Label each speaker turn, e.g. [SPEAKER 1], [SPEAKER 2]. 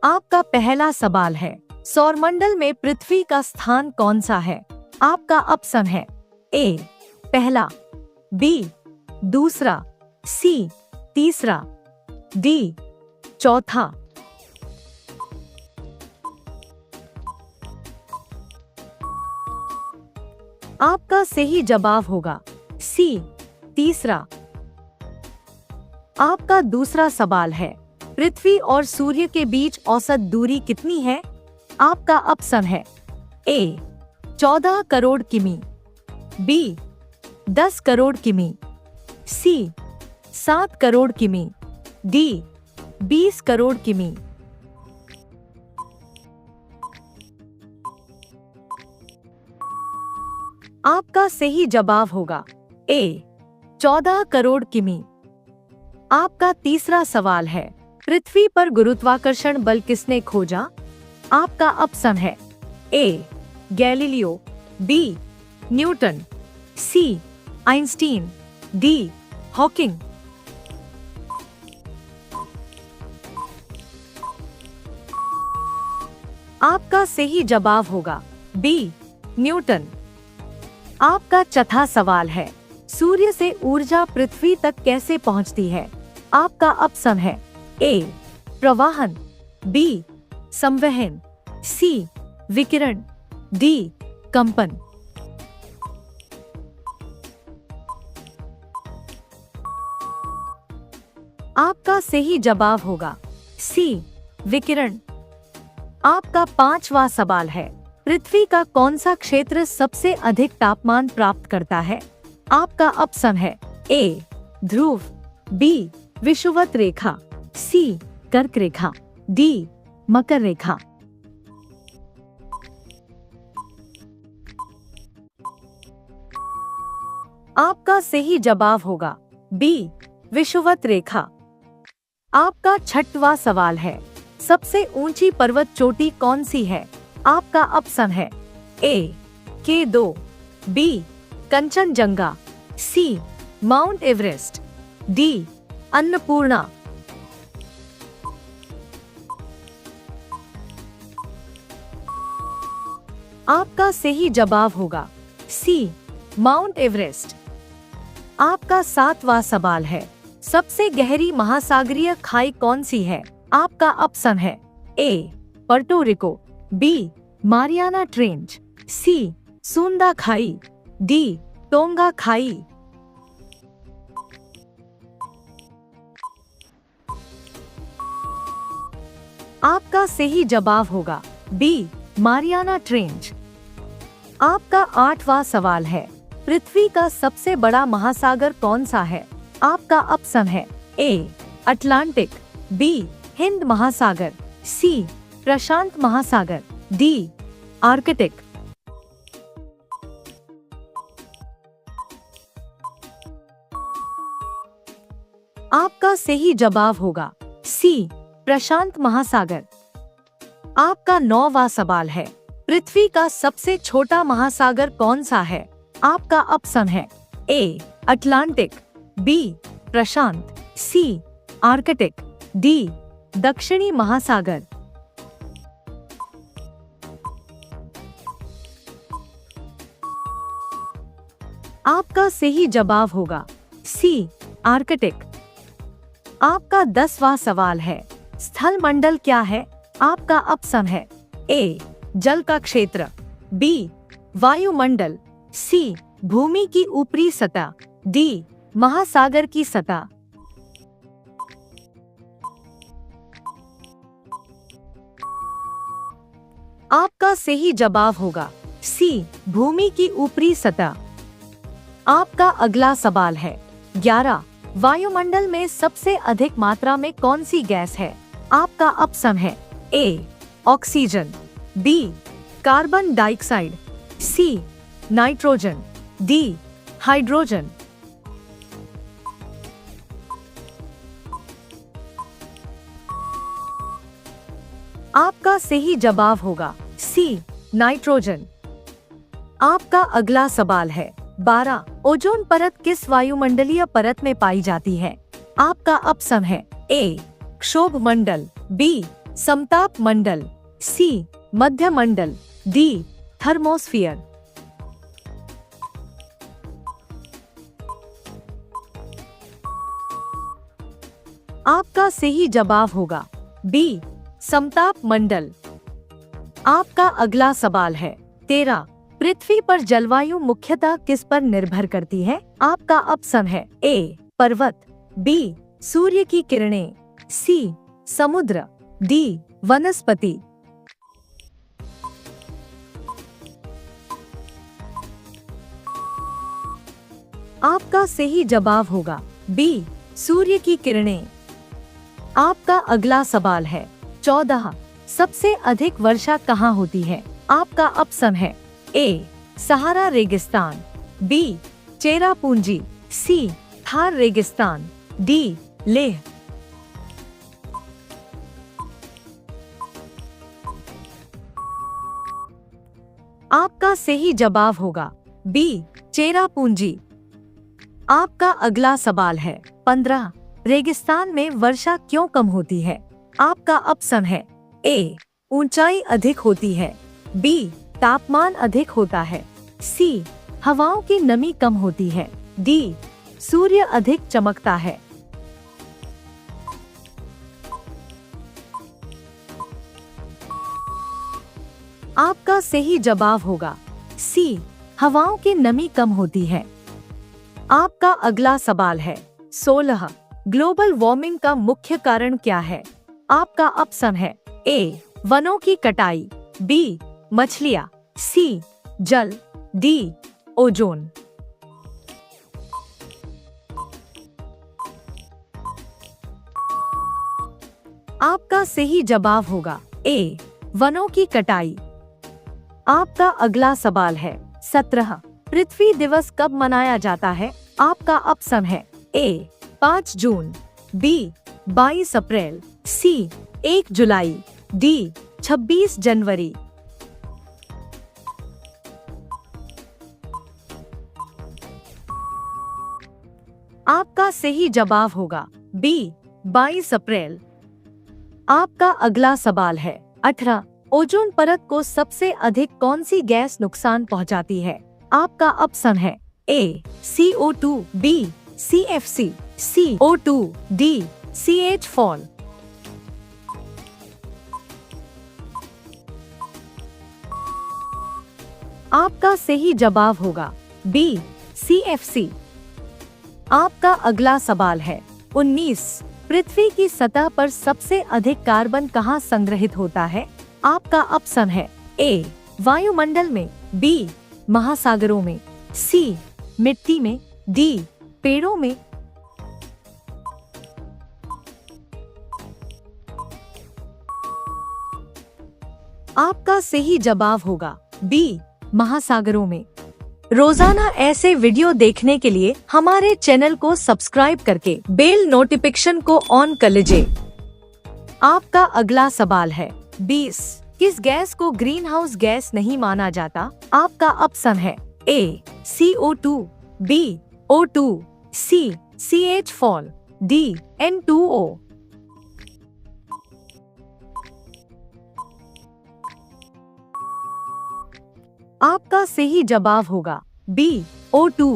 [SPEAKER 1] आपका पहला सवाल है, सौरमंडल में पृथ्वी का स्थान कौन सा है? आपका ऑप्शन है ए पहला, बी दूसरा, सी तीसरा, डी चौथा। आपका सही जवाब होगा सी तीसरा। आपका दूसरा सवाल है, पृथ्वी और सूर्य के बीच औसत दूरी कितनी है? आपका ऑप्शन है ए 14 करोड़ किमी, बी 10 करोड़ किमी, सी 7 करोड़ किमी, डी 20 करोड़ किमी। आपका सही जवाब होगा ए 14 करोड़ किमी। आपका तीसरा सवाल है, पृथ्वी पर गुरुत्वाकर्षण बल किसने खोजा? आपका ऑप्शन है A Galileo, B Newton, C Einstein, D Hawking. आपका सही जवाब होगा बी न्यूटन। आपका चौथा सवाल है, सूर्य से ऊर्जा पृथ्वी तक कैसे पहुंचती है? आपका ऑप्शन है ए प्रवाहन, बी संवहन, सी विकिरण, डी कंपन। आपका सही जवाब होगा सी विकिरण। आपका पांचवा सवाल है, पृथ्वी का कौन सा क्षेत्र सबसे अधिक तापमान प्राप्त करता है? आपका ऑप्शन है ए ध्रुव, बी विषुवत रेखा, सी कर्क रेखा, डी मकर रेखा। आपका सही जवाब होगा बी विषुवत रेखा। आपका छठवां सवाल है, सबसे ऊंची पर्वत चोटी कौन सी है? आपका ऑप्शन है ए K2, बी कंचनजंगा, सी माउंट एवरेस्ट, डी अन्नपूर्णा। आपका सही जवाब होगा सी माउंट एवरेस्ट। आपका सातवां सवाल है, सबसे गहरी महासागरीय खाई कौन सी है? आपका ऑप्शन है ए पर्टो रिको, बी मारियाना ट्रेंच, सी सुंदा खाई, डी टोंगा खाई। आपका सही जवाब होगा बी मारियाना ट्रेंच। आपका आठवां सवाल है, पृथ्वी का सबसे बड़ा महासागर कौन सा है? आपका ऑप्शन है ए अटलांटिक, बी हिंद महासागर, सी प्रशांत महासागर, डी आर्कटिक। आपका सही जवाब होगा सी प्रशांत महासागर। आपका नौवां सवाल है, पृथ्वी का सबसे छोटा महासागर कौन सा है? आपका ऑप्शन है ए अटलांटिक, बी प्रशांत, सी आर्कटिक, डी दक्षिणी महासागर। आपका सही जवाब होगा सी आर्कटिक। आपका 10वां सवाल है, स्थल मंडल क्या है? आपका ऑप्शन है ए जल का क्षेत्र, बी वायुमंडल, सी भूमि की ऊपरी सतह, डी महासागर की सतह। आपका सही जवाब होगा सी भूमि की ऊपरी सतह। आपका अगला सवाल है, 11 वायुमंडल में सबसे अधिक मात्रा में कौन सी गैस है? आपका ऑप्शन है A oxygen, B carbon dioxide, C nitrogen, D hydrogen. आपका सही जवाब होगा सी नाइट्रोजन। आपका अगला सवाल है, 12 ओजोन परत किस वायुमंडलीय परत में पाई जाती है? आपका ऑप्शन है ए क्षोभ मंडल, बी समताप मंडल, सी मध्य मंडल, डी थर्मोस्फियर। आपका सही जवाब होगा बी समताप मंडल। आपका अगला सवाल है 13। पृथ्वी पर जलवायु मुख्यतः किस पर निर्भर करती है? आपका ऑप्शन है ए पर्वत, बी सूर्य की किरणें, सी समुद्र, डी वनस्पति। आपका सही जवाब होगा बी सूर्य की किरणें। आपका अगला सवाल है 14। सबसे अधिक वर्षा कहाँ होती है? आपका ऑप्शन है ए सहारा रेगिस्तान, बी चेरापूंजी, सी थार रेगिस्तान, डी लेह। आपका सही जवाब होगा बी चेरापूंजी। आपका अगला सवाल है 15। रेगिस्तान में वर्षा क्यों कम होती है? आपका ऑप्शन है ए ऊंचाई अधिक होती है, बी तापमान अधिक होता है, सी हवाओं की नमी कम होती है, डी सूर्य अधिक चमकता है। आपका सही जवाब होगा सी हवाओं की नमी कम होती है। आपका अगला सवाल है 16। ग्लोबल वार्मिंग का मुख्य कारण क्या है? आपका ऑप्शन है ए वनों की कटाई, बी मछलियां, सी जल, डी ओजोन। आपका सही जवाब होगा ए वनों की कटाई। आपका अगला सवाल है 17। पृथ्वी दिवस कब मनाया जाता है? आपका ऑप्शन है ए 5 जून, बी 22 अप्रैल, सी 1 जुलाई, डी 26 जनवरी। आपका सही जवाब होगा बी 22 अप्रैल। आपका अगला सवाल है 18। ओजोन परत को सबसे अधिक कौन सी गैस नुकसान पहुंचाती है? आपका ऑप्शन है ए CO2, B CFC, CO2, D CH4। आपका सही जवाब होगा बी CFC। आपका अगला सवाल है 19। पृथ्वी की सतह पर सबसे अधिक कार्बन कहाँ संग्रहित होता है? आपका ऑप्शन है ए वायुमंडल में, बी महासागरों में, सी मिट्टी में, डी पेड़ों में। आपका सही जवाब होगा बी महासागरों में। रोजाना ऐसे वीडियो देखने के लिए हमारे चैनल को सब्सक्राइब करके बेल नोटिफिकेशन को ऑन कर लीजिए। आपका अगला सवाल है 20। किस गैस को ग्रीन हाउस गैस नहीं माना जाता? आपका ऑप्शन है ए CO2, बी O2, सी CH4, डी N2O। आपका सही जवाब होगा बी O2।